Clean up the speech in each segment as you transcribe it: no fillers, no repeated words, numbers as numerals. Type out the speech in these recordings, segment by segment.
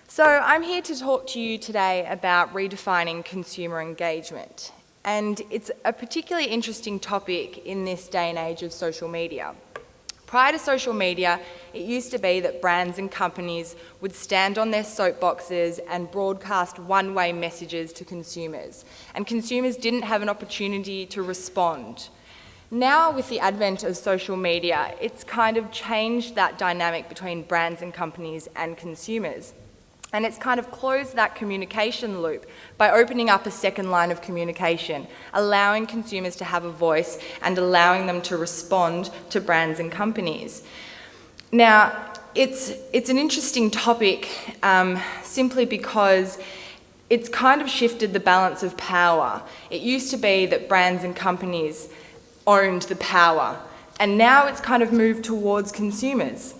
So I'm here to talk to you today about redefining consumer engagement. And it's a particularly interesting topic in this day and age of social media. Prior to social media, it used to be that brands and companies would stand on their soapboxes and broadcast one-way messages to consumers, and consumers didn't have an opportunity to respond. Now, with the advent of social media, it's kind of changed that dynamic between brands and companies and consumers. And it's kind of closed that communication loop by opening up a second line of communication, allowing consumers to have a voice and allowing them to respond to brands and companies. Now, it's an interesting topic simply because it's kind of shifted the balance of power. It used to be that brands and companies owned the power, and now it's kind of moved towards consumers.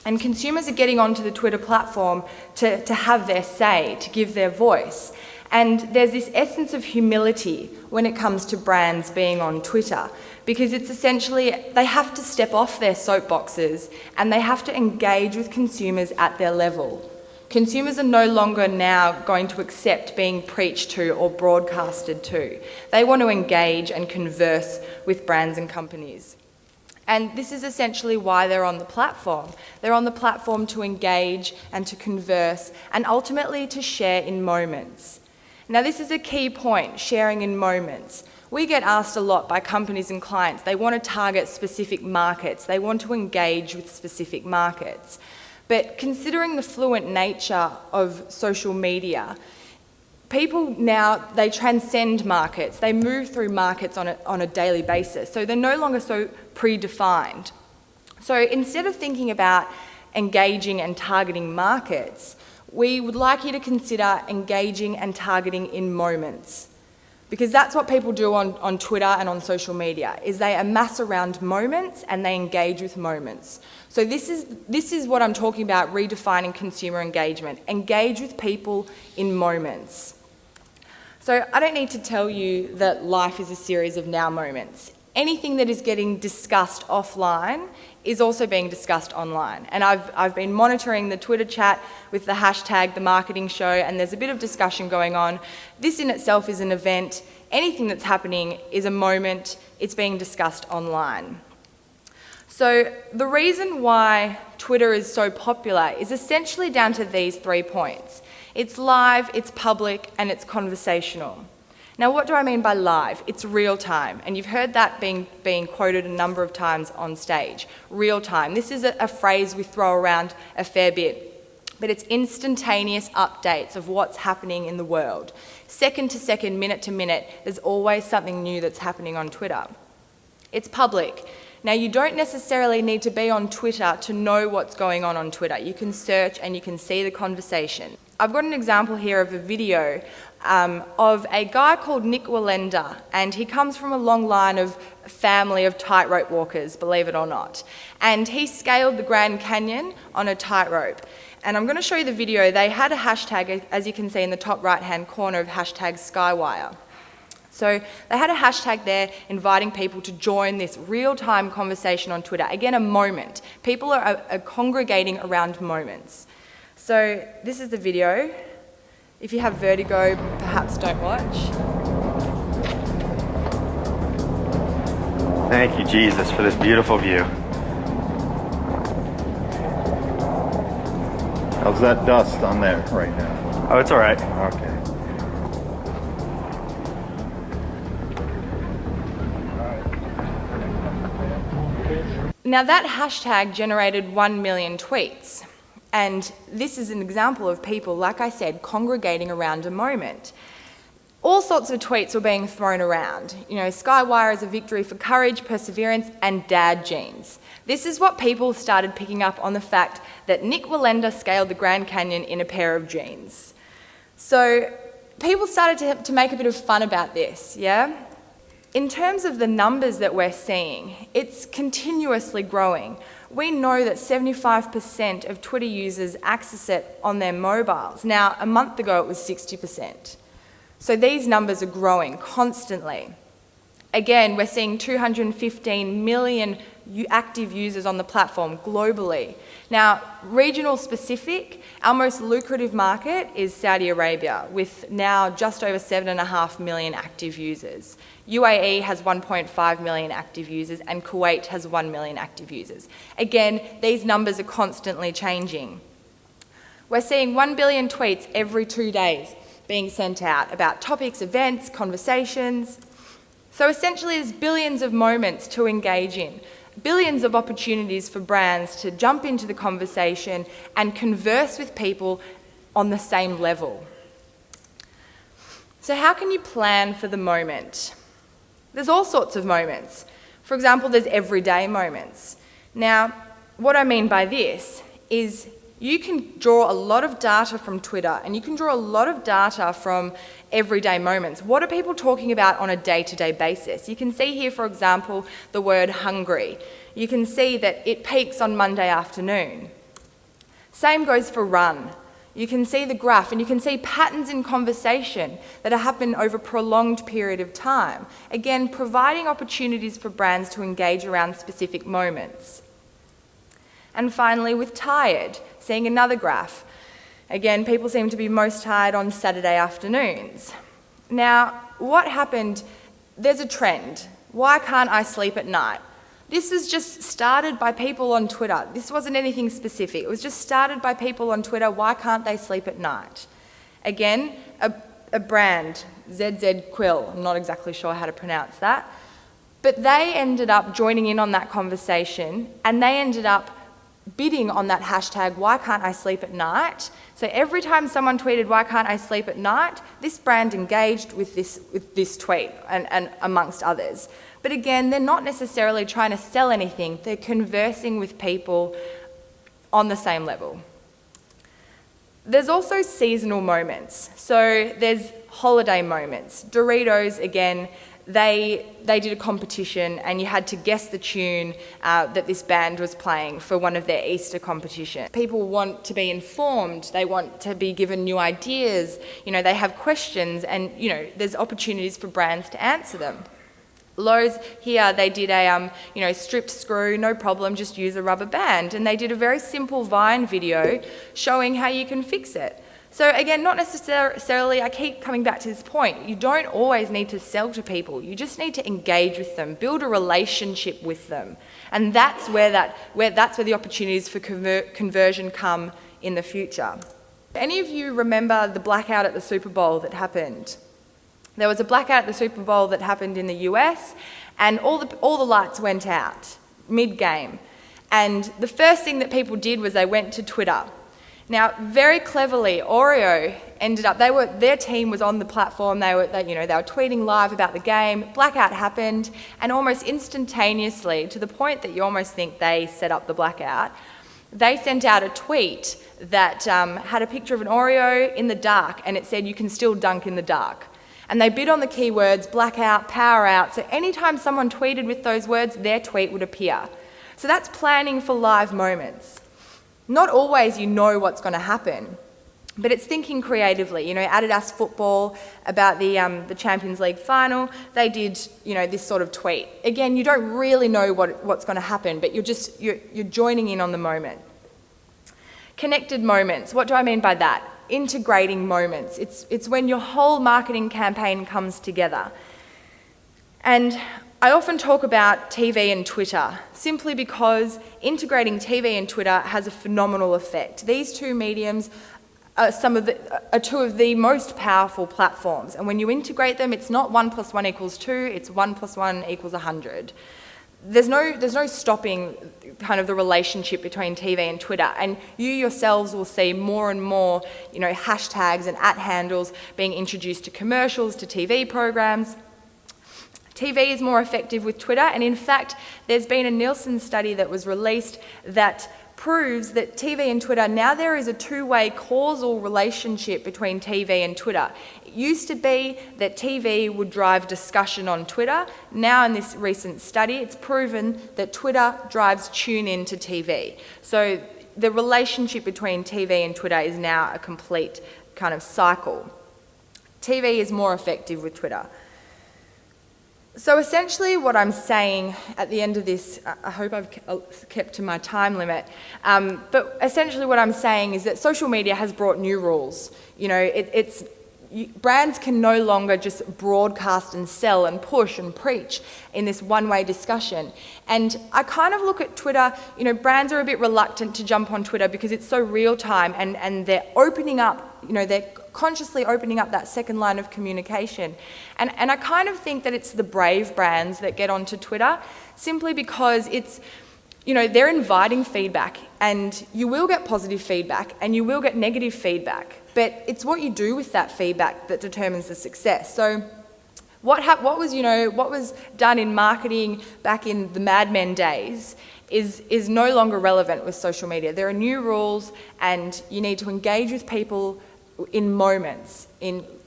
And consumers are getting onto the Twitter platform to have their say, to give their voice. And there's this essence of humility when it comes to brands being on Twitter, because it's essentially, they have to step off their soapboxes and they have to engage with consumers at their level. Consumers are no longer now going to accept being preached to or broadcasted to. They want to engage and converse with brands and companies. And this is essentially why they're on the platform. They're on the platform to engage and to converse and ultimately to share in moments. Now, this is a key point, sharing in moments. We get asked a lot by companies and clients. They want to target specific markets. They want to engage with specific markets. But considering the fluent nature of social media, people now, they transcend markets. They move through markets on a daily basis. So they're no longer so predefined. So instead of thinking about engaging and targeting markets, we would like you to consider engaging and targeting in moments. Because that's what people do on Twitter and on social media, is they amass around moments and they engage with moments. So this is what I'm talking about, redefining consumer engagement. Engage with people in moments. So I don't need to tell you that life is a series of now moments. Anything that is getting discussed offline is also being discussed online. And I've been monitoring the Twitter chat with the hashtag The Marketing Show, and there's a bit of discussion going on. This in itself is an event. Anything that's happening is a moment. It's being discussed online. So the reason why Twitter is so popular is essentially down to these 3 points. It's live, it's public, and it's conversational. Now, what do I mean by live? It's real time, and you've heard that being quoted a number of times on stage. Real time. This is a phrase we throw around a fair bit, but it's instantaneous updates of what's happening in the world. Second to second, minute to minute, there's always something new that's happening on Twitter. It's public. Now, you don't necessarily need to be on Twitter to know what's going on Twitter. You can search and you can see the conversation. I've got an example here of a video of a guy called Nick Wallenda, and he comes from a long line of family of tightrope walkers, believe it or not. And he scaled the Grand Canyon on a tightrope. And I'm going to show you the video. They had a hashtag, as you can see in the top right-hand corner, of hashtag Skywire. So they had a hashtag there inviting people to join this real-time conversation on Twitter. Again, a moment. People are congregating around moments. So this is the video. If you have vertigo, perhaps don't watch. Thank you, Jesus, for this beautiful view. How's that dust on there right now? Oh, it's all right. Okay. Now that hashtag generated 1 million tweets. And this is an example of people, like I said, congregating around a moment. All sorts of tweets were being thrown around. You know, Skywire is a victory for courage, perseverance, and dad jeans. This is what people started picking up on, the fact that Nick Wallenda scaled the Grand Canyon in a pair of jeans. So people started to make a bit of fun about this, yeah? In terms of the numbers that we're seeing, it's continuously growing. We know that 75% of Twitter users access it on their mobiles. Now, a month ago, it was 60%. So these numbers are growing constantly. Again, we're seeing 215 million active users on the platform globally. Now, regional specific, our most lucrative market is Saudi Arabia, with now just over 7.5 million active users. UAE has 1.5 million active users, and Kuwait has 1 million active users. Again, these numbers are constantly changing. We're seeing 1 billion tweets every 2 days being sent out about topics, events, conversations. So essentially there's billions of moments to engage in, billions of opportunities for brands to jump into the conversation and converse with people on the same level. So how can you plan for the moment? There's all sorts of moments. For example, there's everyday moments. Now, what I mean by this is you can draw a lot of data from Twitter, and you can draw a lot of data from everyday moments. What are people talking about on a day-to-day basis? You can see here, for example, the word hungry. You can see that it peaks on Monday afternoon. Same goes for run. You can see the graph, and you can see patterns in conversation that happen over a prolonged period of time. Again, providing opportunities for brands to engage around specific moments. And finally, with tired, seeing another graph. Again, people seem to be most tired on Saturday afternoons. Now, what happened? There's a trend. Why can't I sleep at night? This was just started by people on Twitter. This wasn't anything specific. It was just started by people on Twitter. Why can't they sleep at night? Again, a brand, ZZ Quill, I'm not exactly sure how to pronounce that, but they ended up joining in on that conversation, and they ended up bidding on that hashtag, why can't I sleep at night? So every time someone tweeted, why can't I sleep at night? This brand engaged with this tweet and amongst others. But again, they're not necessarily trying to sell anything. They're conversing with people on the same level. There's also seasonal moments. So there's holiday moments. Doritos, again, they did a competition, and you had to guess the tune that this band was playing for one of their Easter competitions. People want to be informed, they want to be given new ideas, they have questions, and there's opportunities for brands to answer them. Lowe's here, they did a stripped screw, no problem, just use a rubber band, and they did a very simple Vine video showing how you can fix it. So again, not necessarily, I keep coming back to this point, you don't always need to sell to people, you just need to engage with them, build a relationship with them. And that's where the opportunities for conversion come in the future. Any of you remember the blackout at the Super Bowl that happened? There was a blackout at the Super Bowl that happened in the US, and all the lights went out mid-game. And the first thing that people did was they went to Twitter. Now, very cleverly, Oreo ended up, their team was on the platform, they were tweeting live about the game, blackout happened, and almost instantaneously, to the point that you almost think they set up the blackout, they sent out a tweet that had a picture of an Oreo in the dark, and it said, you can still dunk in the dark. And they bid on the keywords blackout, power out, so anytime someone tweeted with those words, their tweet would appear. So that's planning for live moments. Not always you know what's going to happen, but it's thinking creatively. Adidas football about the Champions League final, they did, this sort of tweet. Again, you don't really know what's going to happen, but you're joining in on the moment. Connected moments, what do I mean by that? Integrating moments. It's when your whole marketing campaign comes together. And I often talk about TV and Twitter simply because integrating TV and Twitter has a phenomenal effect. These two mediums are two of the most powerful platforms, and when you integrate them, it's not 1 + 1 = 2, it's 1 + 1 = 100. There's no stopping kind of the relationship between TV and Twitter, and you yourselves will see more and more hashtags and @handles being introduced to commercials, to TV programs. TV is more effective with Twitter, and in fact, there's been a Nielsen study that was released that proves that TV and Twitter, now there is a two-way causal relationship between TV and Twitter. It used to be that TV would drive discussion on Twitter. Now in this recent study, it's proven that Twitter drives tune-in to TV. So the relationship between TV and Twitter is now a complete kind of cycle. TV is more effective with Twitter. So essentially what I'm saying at the end of this, I hope I've kept to my time limit, but essentially what I'm saying is that social media has brought new rules. You know, brands can no longer just broadcast and sell and push and preach in this one-way discussion. And I kind of look at Twitter, you know, brands are a bit reluctant to jump on Twitter because it's so real-time and they're opening up, you know, they're consciously opening up that second line of communication. And I kind of think that it's the brave brands that get onto Twitter simply because it's, you know, they're inviting feedback, and you will get positive feedback and you will get negative feedback, but it's what you do with that feedback that determines the success. So what was done in marketing back in the Mad Men days is no longer relevant with social media. There are new rules, and you need to engage with people in moments,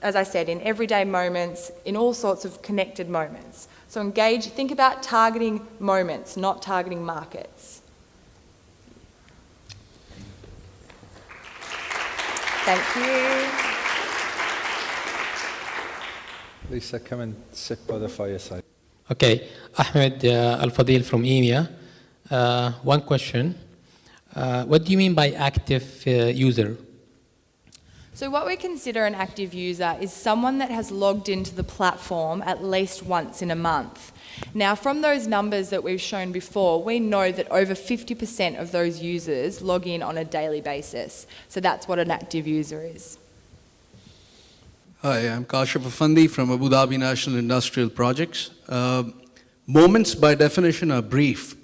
as I said, in everyday moments, in all sorts of connected moments. So think about targeting moments, not targeting markets. Thank you. Lisa, come and sit by the fireside. Okay, Ahmed Al-Fadil from EMEA. One question. What do you mean by active user? So what we consider an active user is someone that has logged into the platform at least once in a month. Now, from those numbers that we've shown before, we know that over 50% of those users log in on a daily basis. So that's what an active user is. Hi, I'm Kashif Afandi from Abu Dhabi National Industrial Projects. Moments by definition are brief.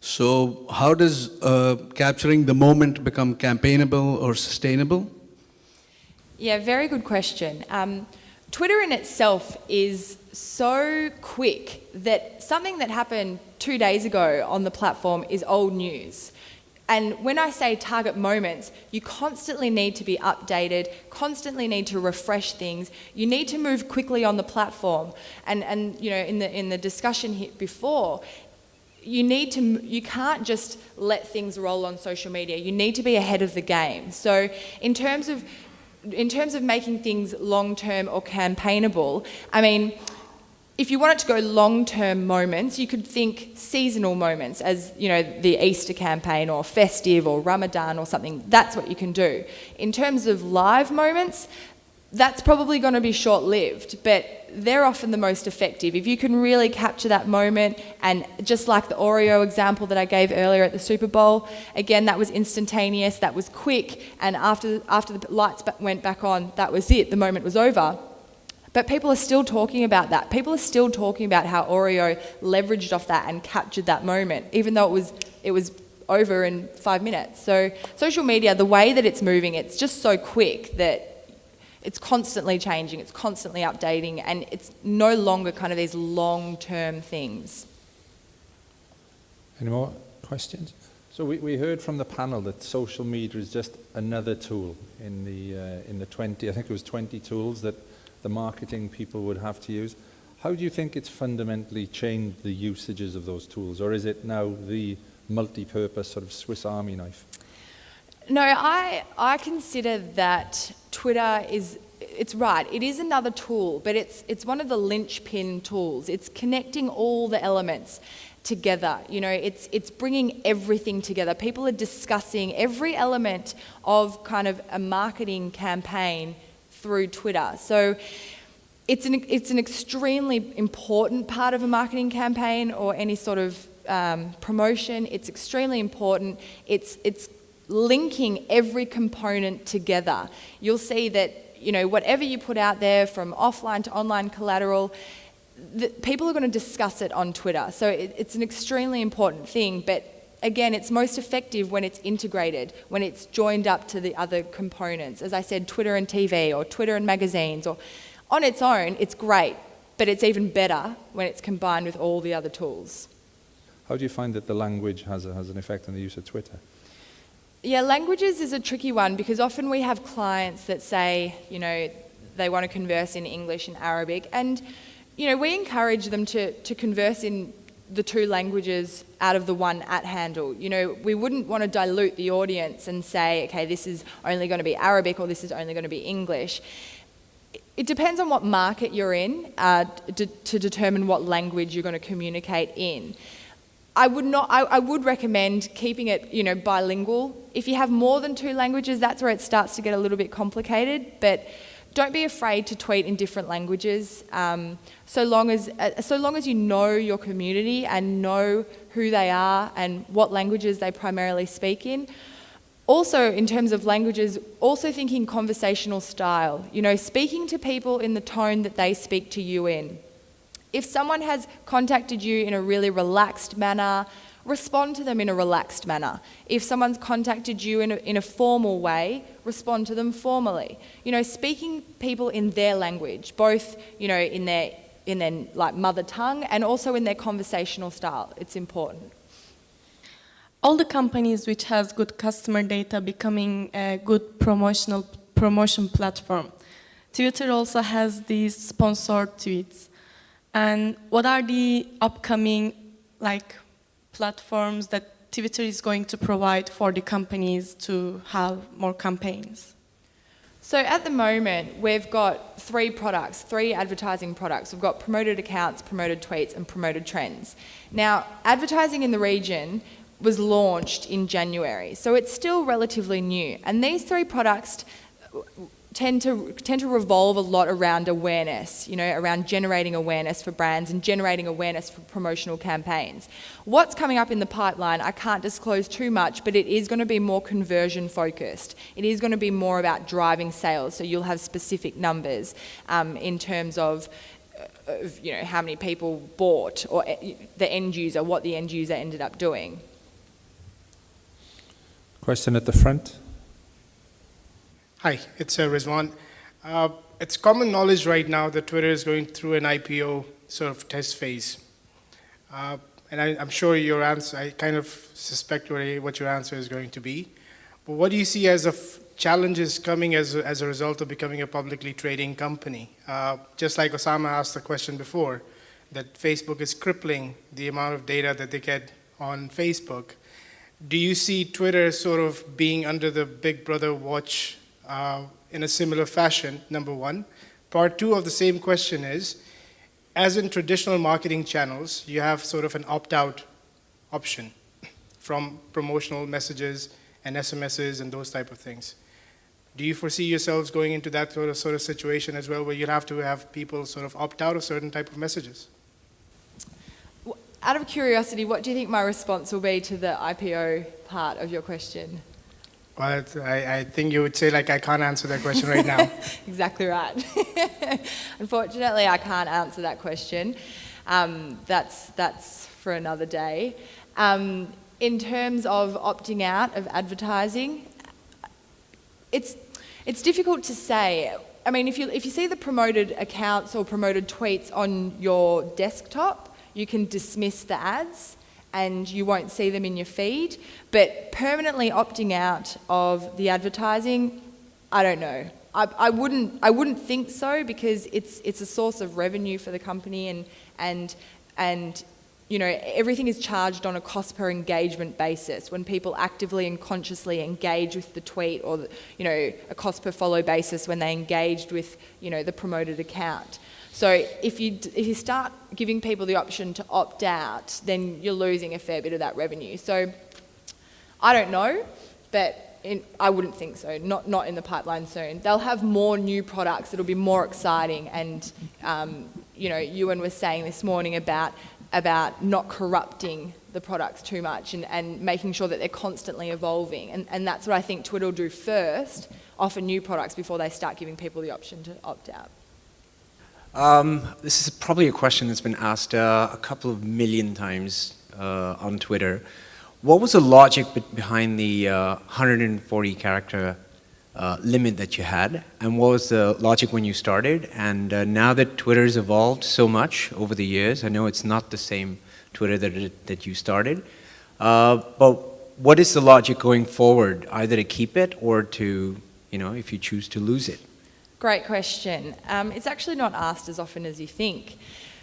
So how does capturing the moment become campaignable or sustainable? Yeah, very good question. Twitter in itself is so quick that something that happened 2 days ago on the platform is old news. And when I say target moments, you constantly need to be updated, constantly need to refresh things. You need to move quickly on the platform. And you know, in the discussion here before, you can't just let things roll on social media. You need to be ahead of the game. So in terms of making things long-term or campaignable, I mean, if you want it to go long-term moments, you could think seasonal moments as, you know, the Easter campaign or festive or Ramadan or something. That's what you can do. In terms of live moments, that's probably going to be short-lived, but they're often the most effective. If you can really capture that moment, and just like the Oreo example that I gave earlier at the Super Bowl, again, that was instantaneous, that was quick, and after the lights went back on, that was it, the moment was over. But people are still talking about that. People are still talking about how Oreo leveraged off that and captured that moment, even though it was over in 5 minutes. So social media, the way that it's moving, it's just so quick that it's constantly changing, it's constantly updating, and it's no longer kind of these long-term things. Any more questions? So we heard from the panel that social media is just another tool in the 20, I think it was 20 tools that the marketing people would have to use. How do you think it's fundamentally changed the usages of those tools, or is it now the multi-purpose sort of Swiss Army knife? No, I consider that Twitter it's right, it is another tool, but it's one of the linchpin tools. It's connecting all the elements together. You know, it's bringing everything together. People are discussing every element of kind of a marketing campaign through Twitter. So it's an extremely important part of a marketing campaign or any sort of promotion. It's extremely important. It's linking every component together. You'll see that, you know, whatever you put out there from offline to online collateral, people are going to discuss it on Twitter. So it's an extremely important thing, but again, it's most effective when it's integrated, when it's joined up to the other components. As I said, Twitter and TV or Twitter and magazines, or on its own, it's great, but it's even better when it's combined with all the other tools. How do you find that the language has an effect on the use of Twitter? Yeah, languages is a tricky one because often we have clients that say, you know, they want to converse in English and Arabic, and, you know, we encourage them to converse in the two languages out of the one @ handle. You know, we wouldn't want to dilute the audience and say, okay, this is only going to be Arabic or this is only going to be English. It depends on what market you're in to determine what language you're going to communicate in. I would recommend keeping it, bilingual. If you have more than 2 languages, that's where it starts to get a little bit complicated. But don't be afraid to tweet in different languages. So long as you know your community and know who they are and what languages they primarily speak in. Also, in terms of languages, also thinking conversational style. Speaking to people in the tone that they speak to you in. If someone has contacted you in a really relaxed manner, respond to them in a relaxed manner. If someone's contacted you in a formal way, respond to them formally. Speaking people in their language, both, in their like mother tongue and also in their conversational style. It's important. All the companies which has good customer data becoming a good promotion platform. Twitter also has these sponsored tweets. And what are the upcoming platforms that Twitter is going to provide for the companies to have more campaigns? So at the moment, we've got 3 advertising products. We've got promoted accounts, promoted tweets, and promoted trends. Now, advertising in the region was launched in January, so it's still relatively new. And these 3 products tend to revolve a lot around awareness, around generating awareness for brands and generating awareness for promotional campaigns. What's coming up in the pipeline, I can't disclose too much, but it is going to be more conversion focused. It is going to be more about driving sales, so you'll have specific numbers in terms of how many people bought or the end user, what the end user ended up doing. Question at the front. Hi, it's Rizwan. It's common knowledge right now that Twitter is going through an IPO sort of test phase. And I'm sure your answer, I kind of suspect what your answer is going to be. But what do you see as challenges coming as a result of becoming a publicly trading company? Just like Osama asked the question before, that Facebook is crippling the amount of data that they get on Facebook. Do you see Twitter sort of being under the Big Brother watch in a similar fashion, number one? Part 2 of the same question is, as in traditional marketing channels, you have sort of an opt-out option from promotional messages and SMSs and those type of things. Do you foresee yourselves going into that sort of situation as well, where you'll have to have people sort of opt out of certain type of messages? Out of curiosity, what do you think my response will be to the IPO part of your question? Well, I think you would say, I can't answer that question right now. Exactly right. Unfortunately, I can't answer that question. That's for another day. In terms of opting out of advertising, it's difficult to say. I mean, if you see the promoted accounts or promoted tweets on your desktop, you can dismiss the ads and you won't see them in your feed. But permanently opting out of the advertising, I don't know. I wouldn't think so, because it's a source of revenue for the company, and everything is charged on a cost per engagement basis. When people actively and consciously engage with the tweet, or a cost per follow basis when they engaged with the promoted account. So if you start giving people the option to opt out, then you're losing a fair bit of that revenue. So I don't know, but I wouldn't think so. Not in the pipeline soon. They'll have more new products. It'll be more exciting. And Ewan was saying this morning about not corrupting the products too much and making sure that they're constantly evolving. And that's what I think Twitter will do first, offer new products before they start giving people the option to opt out. This is probably a question that's been asked a couple of million times on Twitter. What was the logic behind the 140 character limit that you had, and what was the logic when you started? And now that Twitter's evolved so much over the years, I know it's not the same Twitter that you started, but what is the logic going forward, either to keep it or to, if you choose to lose it? Great question. It's actually not asked as often as you think.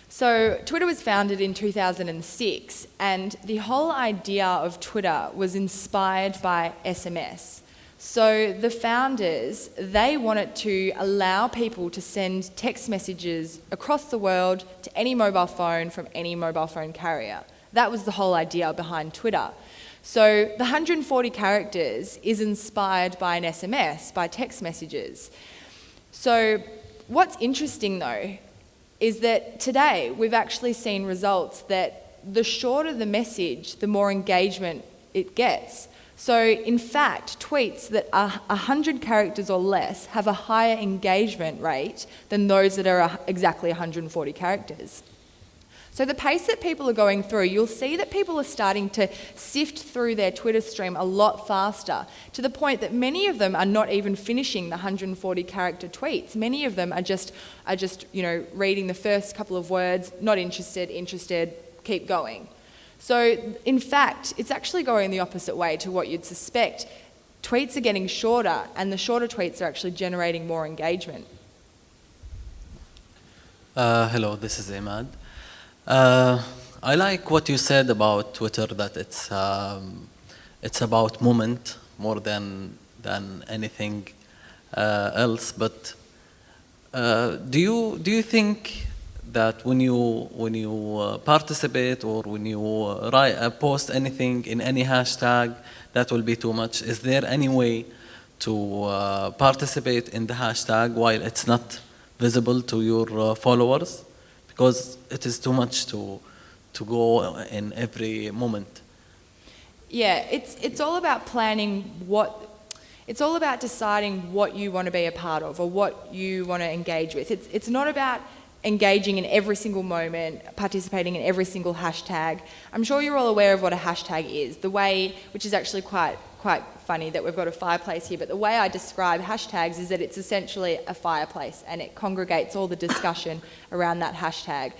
So Twitter was founded in 2006, and the whole idea of Twitter was inspired by SMS. So the founders, they wanted to allow people to send text messages across the world to any mobile phone from any mobile phone carrier. That was the whole idea behind Twitter. So the 140 characters is inspired by an SMS, by text messages. So what's interesting though is that today we've actually seen results that the shorter the message, the more engagement it gets. So in fact, tweets that are 100 characters or less have a higher engagement rate than those that are exactly 140 characters. So the pace that people are going through, you'll see that people are starting to sift through their Twitter stream a lot faster, to the point that many of them are not even finishing the 140 character tweets. Many of them are just reading the first couple of words, not interested, interested, keep going. So in fact, it's actually going the opposite way to what you'd suspect. Tweets are getting shorter, and the shorter tweets are actually generating more engagement. Hello, this is Imad. I like what you said about Twitter, that it's about moment more than anything else. But do you think that when you participate or when you post anything in any hashtag, that will be too much? Is there any way to participate in the hashtag while it's not visible to your followers? Because it is too much to go in every moment. Yeah, it's all about planning it's all about deciding what you want to be a part of or what you want to engage with. It's not about engaging in every single moment, participating in every single hashtag. I'm sure you're all aware of what a hashtag is, which is actually quite funny that we've got a fireplace here, but the way I describe hashtags is that it's essentially a fireplace and it congregates all the discussion around that hashtag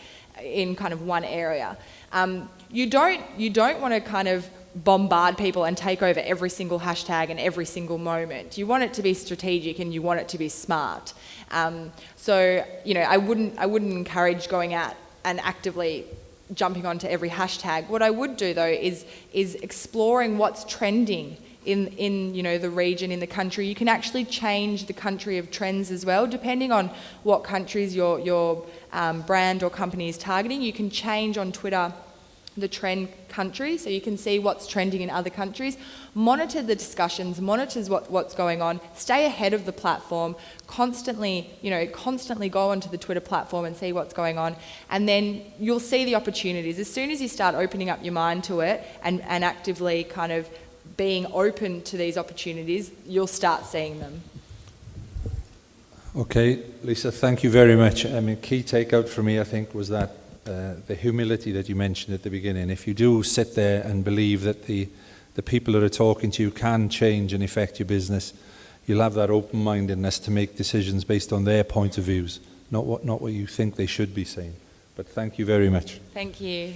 in kind of one area. You don't want to kind of bombard people and take over every single hashtag and every single moment. You want it to be strategic and you want it to be smart. So I wouldn't encourage going out and actively jumping onto every hashtag. What I would do though is exploring what's trending in the region, in the country. You can actually change the country of trends as well, depending on what countries your brand or company is targeting. You can change on Twitter the trend country, so you can see what's trending in other countries, monitor the discussions, monitor what's going on, stay ahead of the platform, constantly go onto the Twitter platform and see what's going on, and then you'll see the opportunities. As soon as you start opening up your mind to it and actively kind of being open to these opportunities, you'll start seeing them. Okay, Lisa, thank you very much. I mean, key takeout for me, I think, was that the humility that you mentioned at the beginning. If you do sit there and believe that the people that are talking to you can change and affect your business, you'll have that open-mindedness to make decisions based on their point of views, not what you think they should be saying. But thank you very much. Thank you.